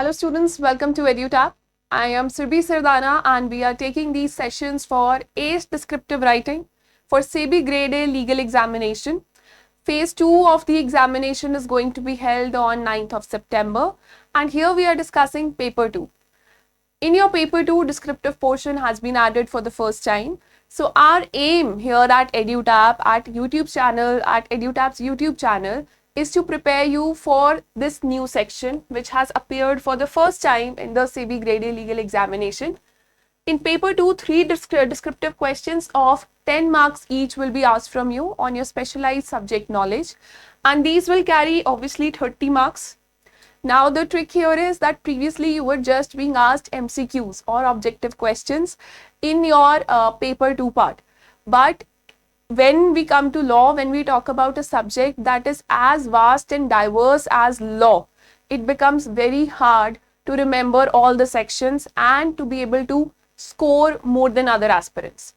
Hello students, welcome to EduTap. I am Surbhi Sardana and we are taking these sessions for ACE Descriptive Writing for SEBI Grade A Legal Examination. Phase 2 of the examination is going to be held on 9th of September and here we are discussing paper 2. In your paper 2, descriptive portion has been added for the first time. So our aim here at EduTap, at EduTap's YouTube channel, is to prepare you for this new section which has appeared for the first time in the SEBI Grade A Legal Examination. In paper 2, 3 descriptive questions of 10 marks each will be asked from you on your specialized subject knowledge, and these will carry obviously 30 marks. Now the trick here is that previously you were just being asked MCQs or objective questions in your paper 2 part. But when we come to law, when we talk about a subject that is as vast and diverse as law, it becomes very hard to remember all the sections and to be able to score more than other aspirants.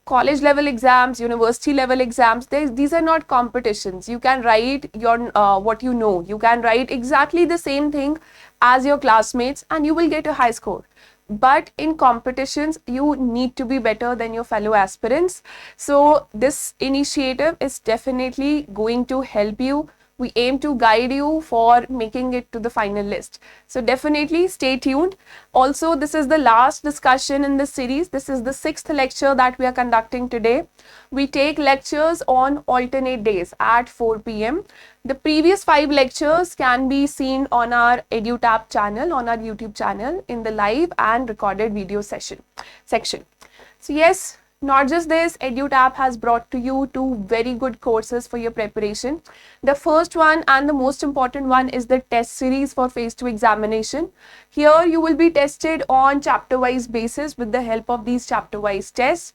College level exams, university level exams, these are not competitions. You can write your what you know. You can write exactly the same thing as your classmates and you will get a high score. But in competitions, you need to be better than your fellow aspirants. So this initiative is definitely going to help you. We aim to guide you for making it to the final list. So definitely stay tuned. Also, this is the last discussion in this series. This is the 6th lecture that we are conducting today. We take lectures on alternate days at 4 p.m. The previous 5 lectures can be seen on our EduTap channel, on our YouTube channel in the live and recorded video section. So yes, not just this, EduTap has brought to you 2 very good courses for your preparation. The first one and the most important one is the test series for phase 2 examination. Here you will be tested on chapter-wise basis with the help of these chapter-wise tests.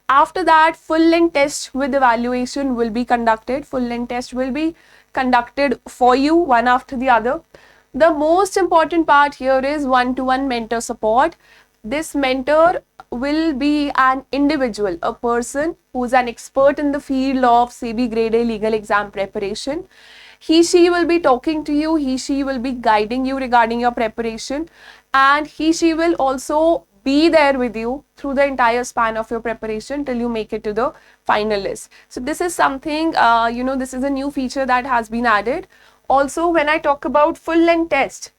After that, full-length test with evaluation will be conducted. Full-length test will be conducted for you one after the other. The most important part here is one-to-one mentor support. This mentor will be an individual, a person who is an expert in the field of SEBI Grade A legal exam preparation. She will be talking to you, she will be guiding you regarding your preparation, and she will also be there with you through the entire span of your preparation till you make it to the final list. So this is something, this is a new feature that has been added. Also, when I talk about full-length test,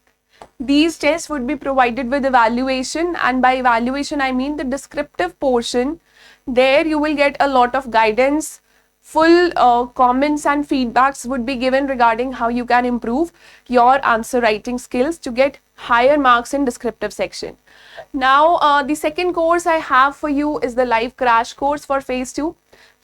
these tests would be provided with evaluation, and by evaluation I mean the descriptive portion. There you will get a lot of guidance, full comments and feedbacks would be given regarding how you can improve your answer writing skills to get higher marks in descriptive section. Now the second course I have for you is the live crash course for phase 2.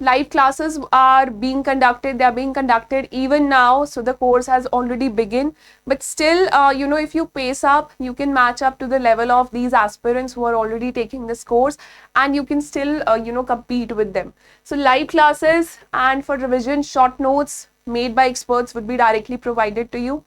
Live classes are being conducted, they are being conducted even now, so the course has already begun, but still if you pace up, you can match up to the level of these aspirants who are already taking this course, and you can still compete with them. So live classes and for revision, short notes made by experts would be directly provided to you.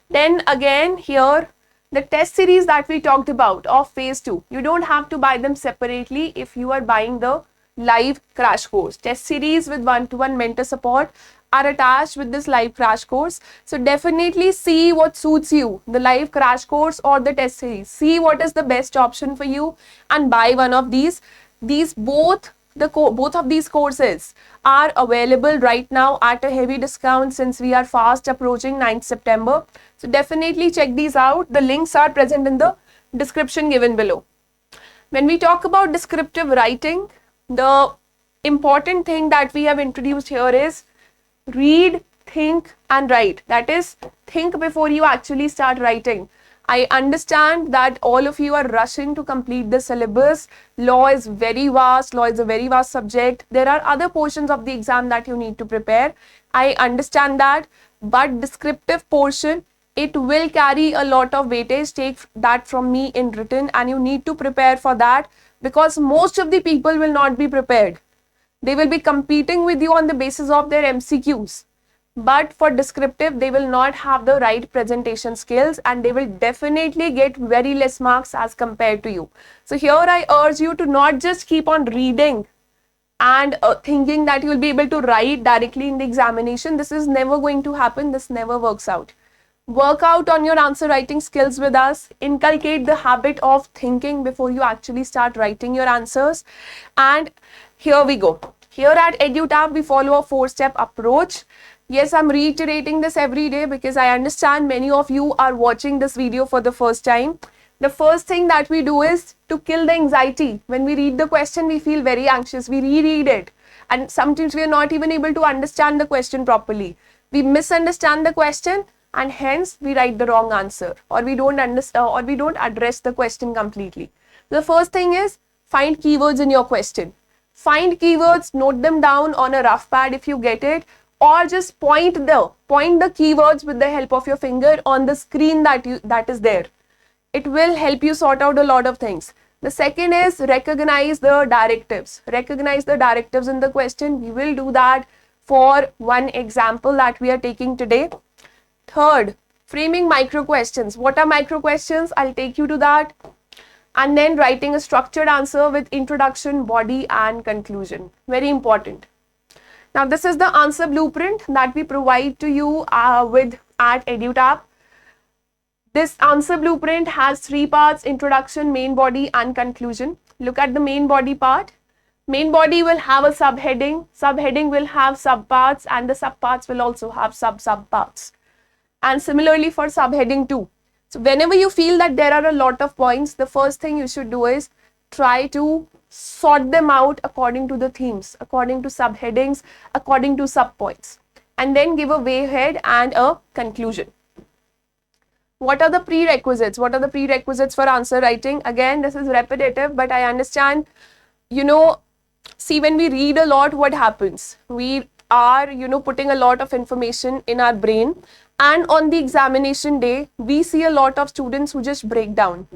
Then again here, the test series that we talked about of phase 2, you don't have to buy them separately if you are buying the live crash course. Test series with one-to-one mentor support are attached with this live crash course. So definitely see what suits you, the live crash course or the test series. See what is the best option for you and buy one of these. Both of these courses are available right now at a heavy discount since we are fast approaching 9th September. So definitely check these out. The links are present in the description given below. When we talk about descriptive writing, the important thing that we have introduced here is read, think and write. That is, think before you actually start writing. I understand that all of you are rushing to complete the syllabus. Law is very vast. Law is a very vast subject. There are other portions of the exam that you need to prepare. I understand that, but descriptive portion, it will carry a lot of weightage. Take that from me in written, and you need to prepare for that, because most of the people will not be prepared. They will be competing with you on the basis of their MCQs. But for descriptive, they will not have the right presentation skills and they will definitely get very less marks as compared to you. So here I urge you to not just keep on reading and thinking that you will be able to write directly in the examination. This is never going to happen. This never works out. Work out on your answer writing skills with us. Inculcate the habit of thinking before you actually start writing your answers. And here we go. Here at EduTab, we follow a 4-step approach. Yes, I'm reiterating this every day because I understand many of you are watching this video for the first time. The first thing that we do is to kill the anxiety. When we read the question, we feel very anxious. We reread it. And sometimes we are not even able to understand the question properly. We misunderstand the question and hence we write the wrong answer, or we don't understand, or we don't address the question completely. The first thing is find keywords in your question. Find keywords, note them down on a rough pad if you get it, or just point the keywords with the help of your finger on the screen that is there. It will help you sort out a lot of things. The second is recognize the directives. Recognize the directives in the question. We will do that for one example that we are taking today. Third, framing micro questions. What are micro questions? I'll take you to that. And then writing a structured answer with introduction, body, and conclusion. Very important. Now, this is the answer blueprint that we provide to you with at EduTab. This answer blueprint has 3 parts: introduction, main body, and conclusion. Look at the main body part. Main body will have a subheading. Subheading will have subparts, and the subparts will also have subparts. And similarly for subheading 2. So whenever you feel that there are a lot of points, the first thing you should do is try to sort them out according to the themes, according to subheadings, according to subpoints, and then give a way ahead and a conclusion. What are the prerequisites? What are the prerequisites for answer writing? Again, this is repetitive, but I understand, see, when we read a lot, what happens? We are, putting a lot of information in our brain. And on the examination day, we see a lot of students who just break down.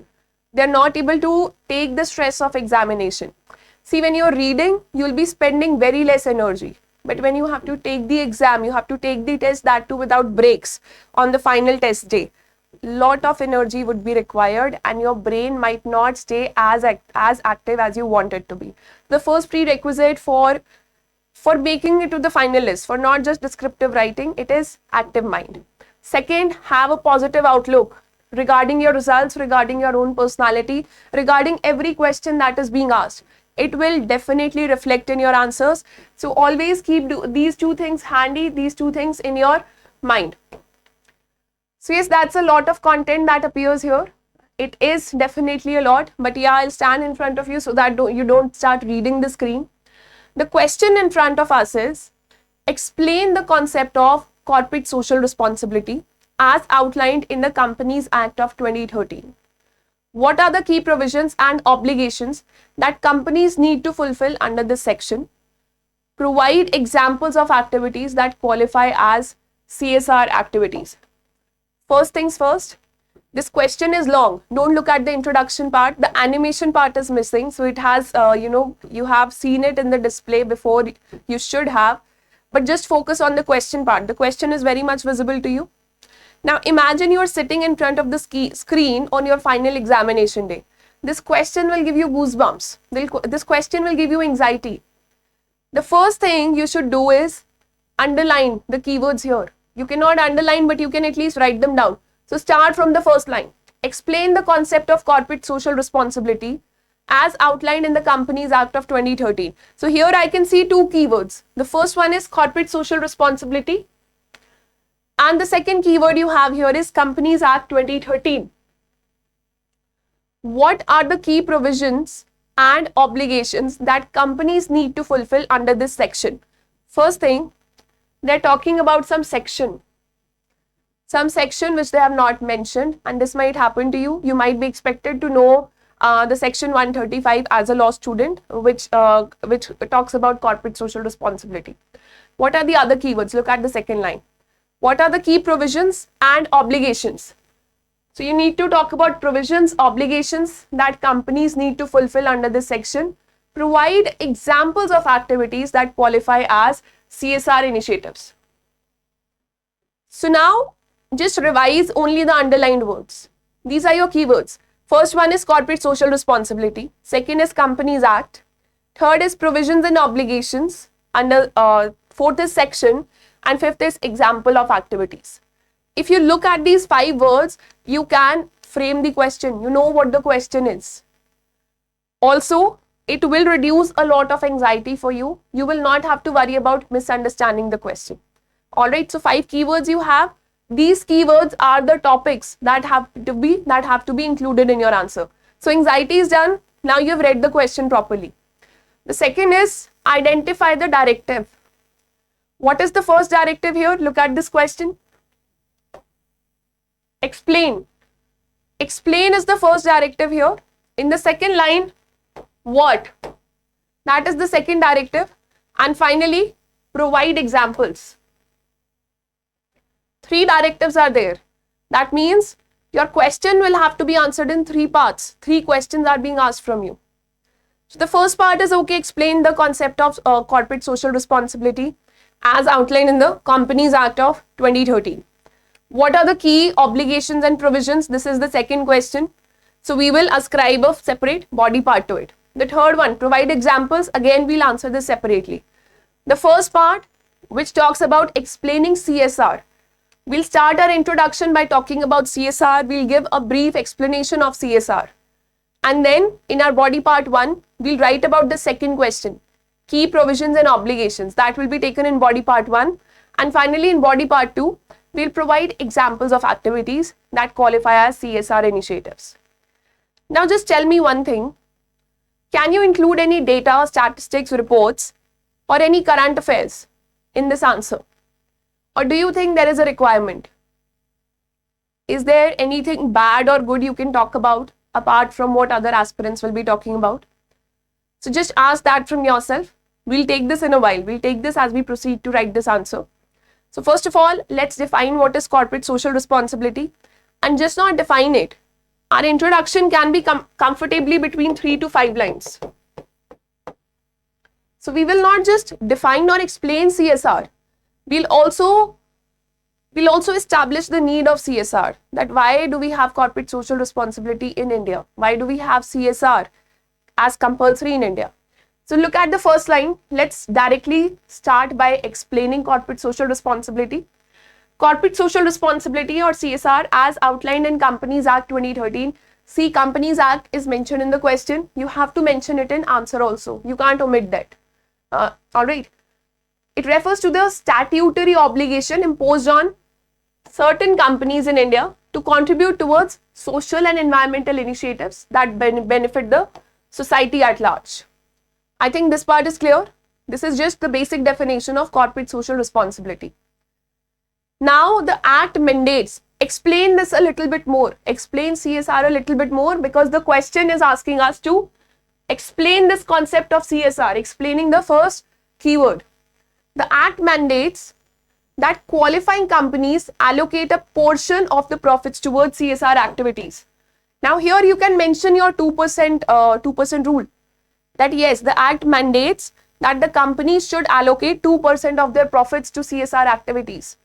They're not able to take the stress of examination. See, when you're reading, you'll be spending very less energy. But when you have to take the exam, you have to take the test, that too without breaks on the final test day. Lot of energy would be required and your brain might not stay as active as you want it to be. The first prerequisite for making it to the final list, for not just descriptive writing, it is active mind. Second, have a positive outlook regarding your results, regarding your own personality, regarding every question that is being asked. It will definitely reflect in your answers. So always keep these 2 things handy, these 2 things in your mind. So yes, that's a lot of content that appears here. It is definitely a lot, but yeah, I'll stand in front of you so that you don't start reading the screen. The question in front of us is, explain the concept of corporate social responsibility as outlined in the Companies Act of 2013. What are the key provisions and obligations that companies need to fulfill under this section? Provide examples of activities that qualify as CSR activities. First things first, this question is long. Don't look at the introduction part. The animation part is missing. So it has, you have seen it in the display before, you should have. But just focus on the question part. The question is very much visible to you. Now imagine you are sitting in front of the screen on your final examination day. This question will give you goosebumps. This question will give you anxiety. The first thing you should do is underline the keywords here. You cannot underline, but you can at least write them down. So start from the first line. Explain the concept of corporate social responsibility as outlined in the Companies Act of 2013. So here I can see 2 keywords. The first one is corporate social responsibility. And the second keyword you have here is Companies Act 2013. What are the key provisions and obligations that companies need to fulfill under this section? First thing, they're talking about some section which they have not mentioned, and this might happen to you. You might be expected to know the section 135 as a law student, which talks about corporate social responsibility. What are the other keywords? Look at the second line. What are the key provisions and obligations? So you need to talk about provisions, obligations that companies need to fulfill under this section. Provide examples of activities that qualify as CSR initiatives. So now just revise only the underlined words. These are your keywords. First one is corporate social responsibility. Second is Companies Act. Third is provisions and obligations. Fourth is section. And fifth is example of activities. If you look at these 5 words, you can frame the question. You know what the question is. Also, it will reduce a lot of anxiety for you. You will not have to worry about misunderstanding the question. Alright, so 5 keywords you have. These keywords are the topics that have to be included in your answer. So anxiety is done. Now you have read the question properly. The second is identify the directive. What is the first directive here? Look at this question. Explain. Explain is the first directive here. In the second line, what? That is the second directive. And finally, provide examples. 3 directives are there. That means your question will have to be answered in 3 parts. 3 questions are being asked from you. So the first part is, okay, explain the concept of corporate social responsibility as outlined in the Companies Act of 2013. What are the key obligations and provisions? This is the second question. So we will ascribe a separate body part to it. The third one, provide examples. Again, we'll answer this separately. The first part, which talks about explaining CSR. We'll start our introduction by talking about CSR. We'll give a brief explanation of CSR. And then in our body part 1, we'll write about the second question, key provisions and obligations. That will be taken in body part 1. And finally, in body part 2, we'll provide examples of activities that qualify as CSR initiatives. Now just tell me one thing. Can you include any data, statistics, reports, or any current affairs in this answer? Or do you think there is a requirement? Is there anything bad or good you can talk about apart from what other aspirants will be talking about? So just ask that from yourself. We'll take this in a while. We'll take this as we proceed to write this answer. So first of all, let's define what is corporate social responsibility, and just not define it. Our introduction can be comfortably between 3 to 5 lines. So we will not just define or explain CSR. We'll also establish the need of CSR. That why do we have corporate social responsibility in India? Why do we have CSR as compulsory in India? So look at the first line. Let's directly start by explaining corporate social responsibility. Corporate social responsibility or CSR as outlined in Companies Act 2013. See, Companies Act is mentioned in the question. You have to mention it in answer also. You can't omit that. Alright. It refers to the statutory obligation imposed on certain companies in India to contribute towards social and environmental initiatives that benefit the society at large. I think this part is clear. This is just the basic definition of corporate social responsibility. Now the Act mandates, explain this a little bit more, explain CSR a little bit more, because the question is asking us to explain this concept of CSR, explaining the first keyword. The Act mandates that qualifying companies allocate a portion of the profits towards CSR activities. Now here you can mention your 2% rule. That yes, the Act mandates that the companies should allocate 2% of their profits to CSR activities.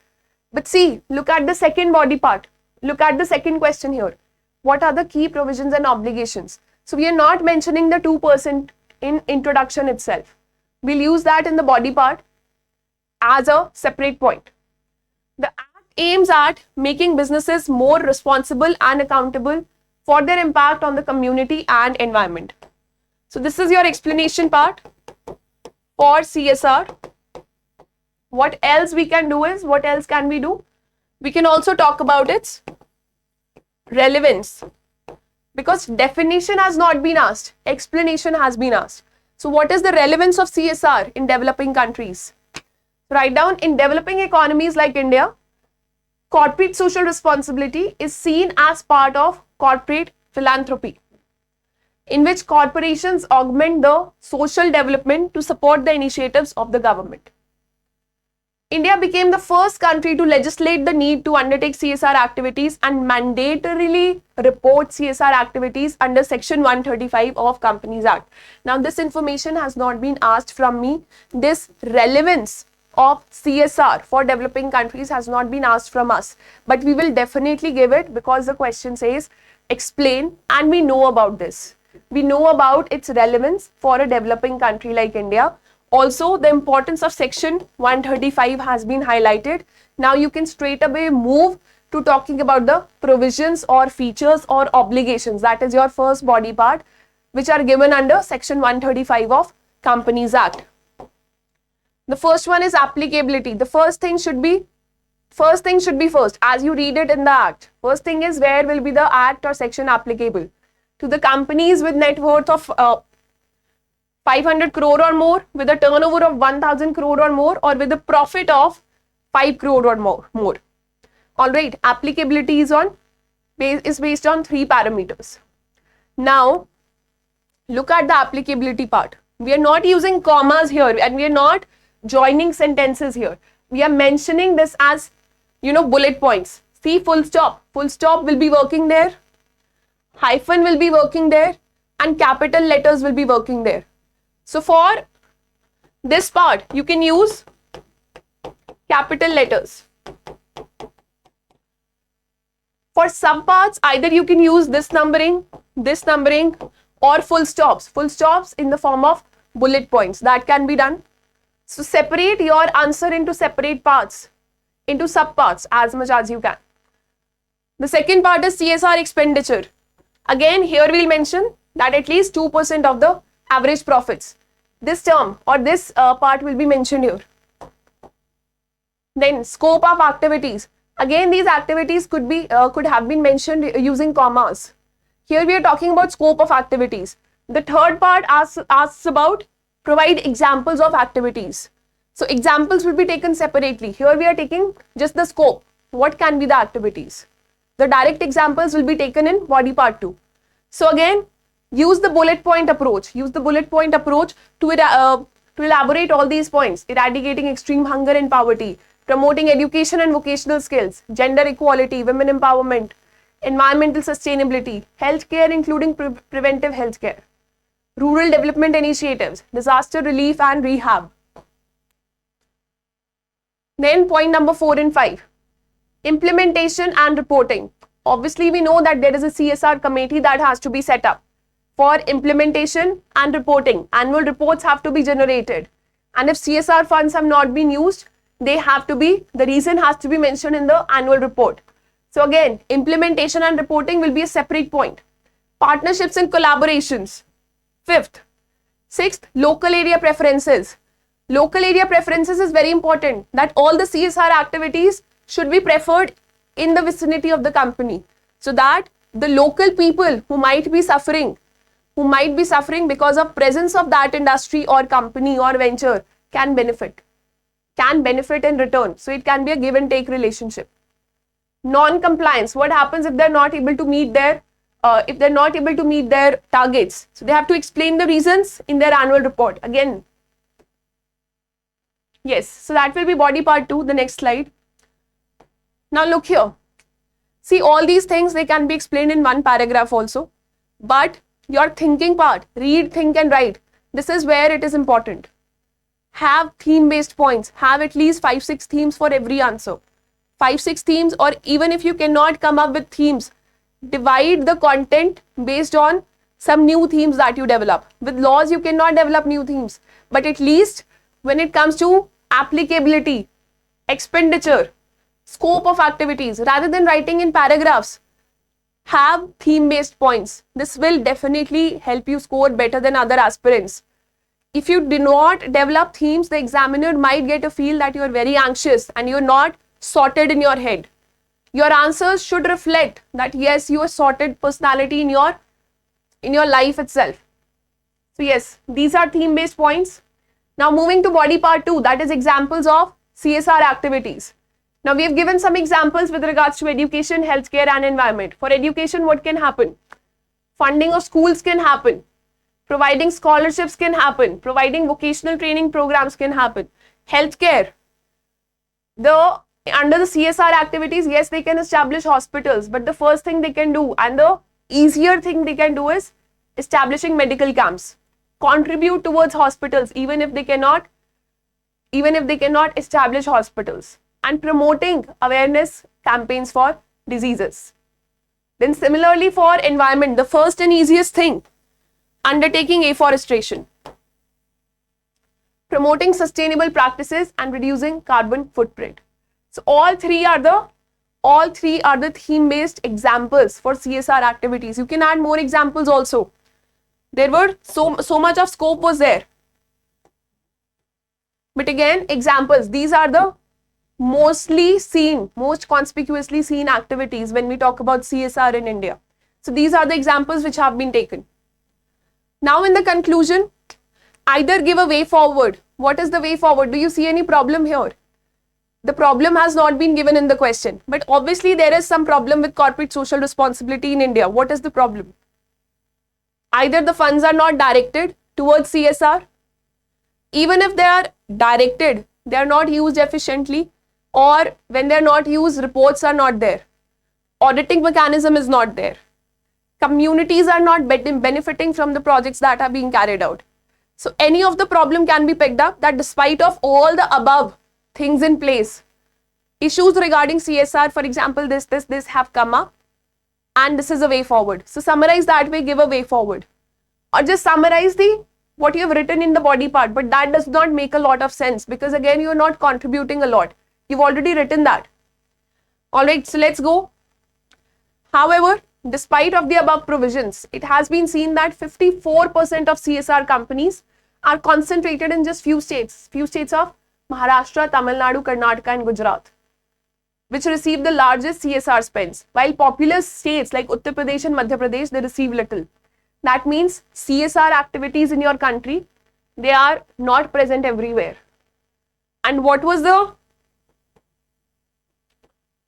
But see, look at the second body part. Look at the second question here. What are the key provisions and obligations? So we are not mentioning the 2% in introduction itself. We'll use that in the body part as a separate point. The Act aims at making businesses more responsible and accountable for their impact on the community and environment. So this is your explanation part for CSR. What else we can do is, what else can we do? We can also talk about its relevance, because definition has not been asked, explanation has been asked. So what is the relevance of CSR in developing countries? Write down, in developing economies like India, corporate social responsibility is seen as part of corporate philanthropy, in which corporations augment the social development to support the initiatives of the government. India became the first country to legislate the need to undertake CSR activities and mandatorily report CSR activities under Section 135 of Companies Act. Now, this information has not been asked from me. This relevance of CSR for developing countries has not been asked from us, but we will definitely give it because the question says explain, and we know about this. We know about its relevance for a developing country like India. Also, the importance of Section 135 has been highlighted. Now you can straight away move to talking about the provisions or features or obligations. That is your first body part, which are given under section 135 of Companies Act. The first one is applicability. The first thing should be first as you read it in the act. First thing is where will be the act or section applicable to the companies with net worth of 500 crore or more, with a turnover of 1000 crore or more, or with a profit of 5 crore or more. All right, applicability is based on 3 parameters. Now, look at the applicability part. We are not using commas here and we are not joining sentences here. We are mentioning this as, bullet points. See, full stop. Full stop will be working there. Hyphen will be working there. And capital letters will be working there. So for this part, you can use capital letters. For subparts, either you can use this numbering, or full stops. Full stops in the form of bullet points. That can be done. So separate your answer into separate parts, into subparts as much as you can. The second part is CSR expenditure. Again, here we'll mention that at least 2% of the average profits. This term or this part will be mentioned here. Then scope of activities. Again, these activities could have been mentioned using commas. Here we are talking about scope of activities. The third part asks about provide examples of activities. So examples will be taken separately. Here we are taking just the scope. What can be the activities? The direct examples will be taken in body part 2. So again, use the bullet point approach. Use the bullet point approach to elaborate all these points. Eradicating extreme hunger and poverty, promoting education and vocational skills, gender equality, women empowerment, environmental sustainability, healthcare including preventive healthcare, rural development initiatives, disaster relief and rehab. Then point number 4 and 5, implementation and reporting. Obviously, we know that there is a CSR committee that has to be set up for implementation and reporting. Annual reports have to be generated. And if CSR funds have not been used, the reason has to be mentioned in the annual report. So again, implementation and reporting will be a separate point. Partnerships and collaborations. 5th. 6th, local area preferences. Local area preferences is very important, that all the CSR activities should be preferred in the vicinity of the company, so that the local people who might be suffering because of presence of that industry or company or venture can benefit in return. So it can be a give and take relationship. Non-compliance. What happens if they're not able to meet their targets? So they have to explain the reasons in their annual report. Again, yes. So that will be body part 2. The next slide. Now look here. See, all these things, they can be explained in one paragraph also. But your thinking part, read, think and write. This is where it is important. Have theme-based points. Have at least 5-6 themes for every answer. 5-6 themes, or even if you cannot come up with themes, divide the content based on some new themes that you develop. With laws, you cannot develop new themes. But at least when it comes to applicability, expenditure, scope of activities, rather than writing in paragraphs, have theme-based points. This will definitely help you score better than other aspirants. If you do not develop themes, the examiner might get a feel that you are very anxious and you're not sorted in your head. Your answers should reflect that yes, you are sorted personality in your life itself. So yes, these are theme-based points. Now moving to body part 2, that is examples of CSR activities. Now we have given some examples with regards to education, healthcare and environment. For education, what can happen? Funding of schools can happen. Providing scholarships can happen. Providing vocational training programs can happen. Healthcare. Under the CSR activities, yes, they can establish hospitals, but the first thing they can do and the easier thing they can do is establishing medical camps. Contribute towards hospitals even if they cannot establish hospitals, and promoting awareness campaigns for diseases. Then similarly for environment, the first and easiest thing, undertaking afforestation, promoting sustainable practices and reducing carbon footprint. So all three are the All three are the theme-based examples for CSR activities. You can add more examples also. There were so much of scope was there. But again, examples, these are the mostly seen, most conspicuously seen activities when we talk about CSR in India. So these are the examples which have been taken. Now in the conclusion, either give a way forward. What is the way forward? Do you see any problem here? The problem has not been given in the question, but obviously there is some problem with corporate social responsibility in India. What is the problem? Either the funds are not directed towards CSR, even if they are directed, they are not used efficiently, or when they are not used, reports are not there. Auditing mechanism is not there. Communities are not benefiting from the projects that are being carried out. So any of the problem can be picked up, that despite of all the above things in place, issues regarding CSR, for example, this have come up, and this is a way forward. So summarize that way, give a way forward. Or just summarize what you have written in the body part, but that does not make a lot of sense, because again, you're not contributing a lot. You've already written that. All right, so let's go. However, despite of the above provisions, it has been seen that 54% of CSR companies are concentrated in just few states of Maharashtra, Tamil Nadu, Karnataka and Gujarat, which receive the largest CSR spends, while populous states like Uttar Pradesh and Madhya Pradesh, they receive little. That means CSR activities in your country, they are not present everywhere. And what was the,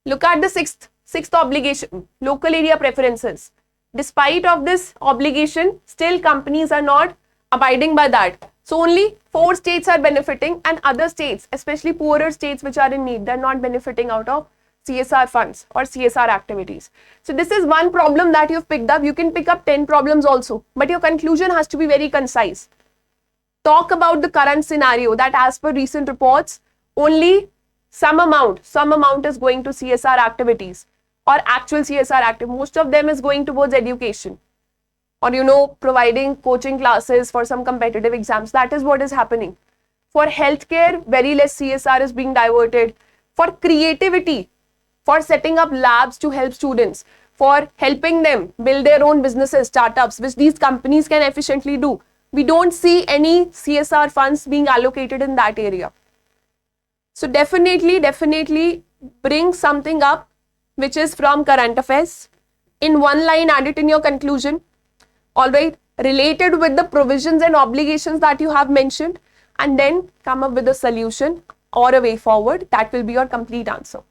look at the sixth obligation, local area preferences. Despite of this obligation, still companies are not abiding by that. So only 4 states are benefiting, and other states, especially poorer states which are in need, they're not benefiting out of CSR funds or CSR activities. So this is one problem that you've picked up. You can pick up 10 problems also, but your conclusion has to be very concise. Talk about the current scenario, that as per recent reports, only some amount is going to CSR activities or actual CSR activities. Most of them is going towards education, or providing coaching classes for some competitive exams. That is what is happening. For healthcare, very less CSR is being diverted. For creativity, for setting up labs to help students, for helping them build their own businesses, startups, which these companies can efficiently do, we don't see any CSR funds being allocated in that area. So definitely bring something up which is from current affairs. In one line, add it in your conclusion. All right, related with the provisions and obligations that you have mentioned, and then come up with a solution or a way forward. That will be your complete answer.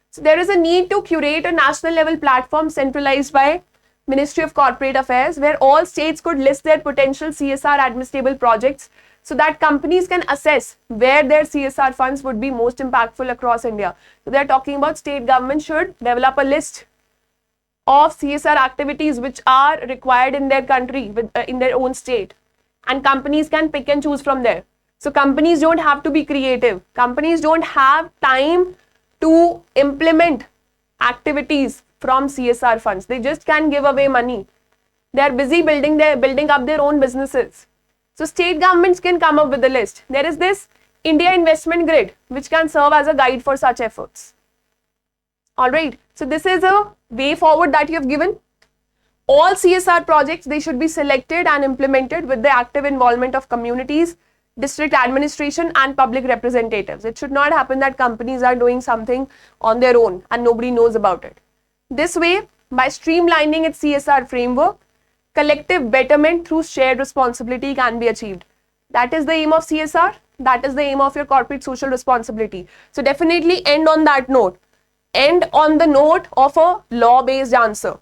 So there is a need to curate a national level platform centralized by Ministry of Corporate Affairs, where all states could list their potential CSR administrable projects, so that companies can assess where their CSR funds would be most impactful across India. So they're talking about state government should develop a list of CSR activities which are required in their country, in their own state, and companies can pick and choose from there. So companies don't have to be creative. Companies don't have time to implement activities from CSR funds. They just can give away money. They are busy building up their own businesses. So state governments can come up with a list. There is this India Investment Grid, which can serve as a guide for such efforts. All right. So this is a way forward that you have given. All CSR projects, they should be selected and implemented with the active involvement of communities, district administration and public representatives. It should not happen that companies are doing something on their own and nobody knows about it. This way, by streamlining its CSR framework, collective betterment through shared responsibility can be achieved. That is the aim of CSR. That is the aim of your corporate social responsibility. So definitely end on that note. End on the note of a law-based answer.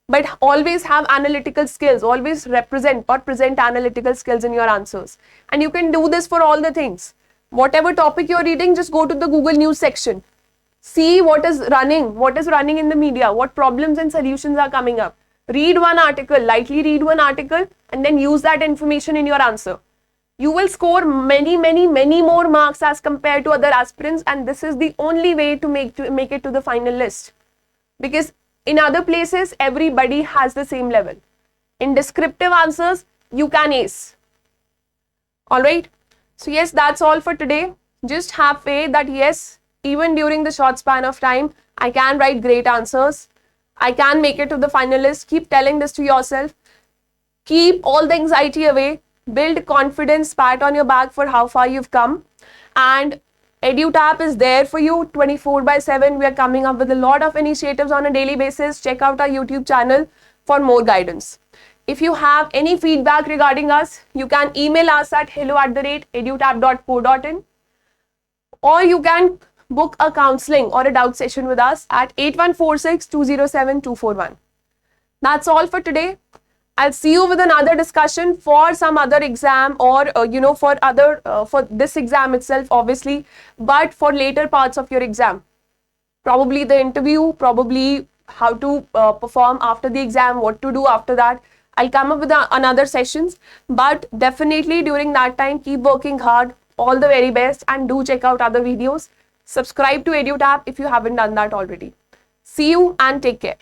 But always have analytical skills. Always represent or present analytical skills in your answers. And you can do this for all the things. Whatever topic you're reading, just go to the Google News section. See what is running in the media, what problems and solutions are coming up. Read one article, lightly read one article, and then use that information in your answer. You will score many more marks as compared to other aspirants, and this is the only way to make it to the final list. Because in other places, everybody has the same level. In descriptive answers, you can ace. All right. So yes, that's all for today. Just have faith that yes, even during the short span of time, I can write great answers. I can make it to the finalists. Keep telling this to yourself. Keep all the anxiety away. Build confidence, pat on your back for how far you've come. And EduTap is there for you 24/7. We are coming up with a lot of initiatives on a daily basis. Check out our YouTube channel for more guidance. If you have any feedback regarding us, you can email us at hello@edutap.co.in, or you can book a counseling or a doubt session with us at 8146-207-241. That's all for today. I'll see you with another discussion for some other exam, or for this exam itself, obviously, but for later parts of your exam. Probably the interview, probably how to perform after the exam, what to do after that. I'll come up with another sessions, but definitely during that time, keep working hard. All the very best, and do check out other videos. Subscribe to EduTap if you haven't done that already. See you and take care.